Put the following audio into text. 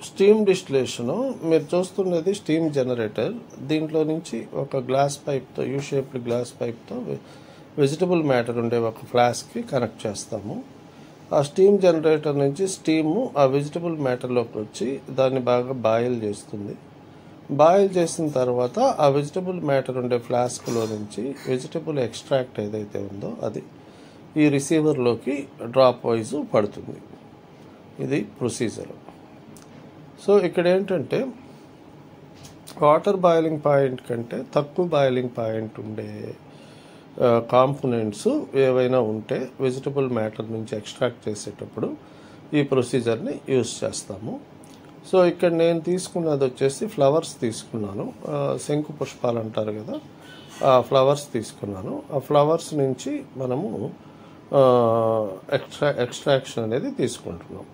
Steam డిస్టిలేషను మీరు చూస్తున్నది steam generator. దీంట్లో నుంచి ఒక గ్లాస్ పైప్తో యూ షేప్డ్ గ్లాస్ పైప్తో వెజిటబుల్ మ్యాటర్ ఉండే ఒక ఫ్లాస్క్కి కనెక్ట్ చేస్తాము. ఆ స్టీమ్ జనరేటర్ నుంచి స్టీము ఆ వెజిటబుల్ మ్యాటర్లోకి వచ్చి దాన్ని బాగా బాయిల్ చేస్తుంది. బాయిల్ చేసిన తర్వాత ఆ వెజిటబుల్ మ్యాటర్ ఉండే ఫ్లాస్క్లో నుంచి వెజిటబుల్ ఎక్స్ట్రాక్ట్ ఏదైతే ఉందో అది ఈ రిసీవర్లోకి డ్రాప్ వైజ్ పడుతుంది. ఇది ప్రొసీజర్. సో ఇక్కడ ఏంటంటే వాటర్ బాయిలింగ్ పాయింట్ కంటే తక్కువ బాయిలింగ్ పాయింట్ ఉండే కాంపోనెంట్స్ ఏవైనా ఉంటే వెజిటబుల్ మ్యాటర్ నుంచి ఎక్స్ట్రాక్ట్ చేసేటప్పుడు ఈ ప్రొసీజర్ని యూజ్ చేస్తాము. సో ఇక్కడ నేను తీసుకున్నది వచ్చేసి ఫ్లవర్స్ తీసుకున్నాను. శంకు పుష్పాలు అంటారు కదా, ఆ ఫ్లవర్స్ తీసుకున్నాను. ఆ ఫ్లవర్స్ నుంచి మనము ఎక్స్ట్రాక్షన్ అనేది తీసుకుంటున్నాం.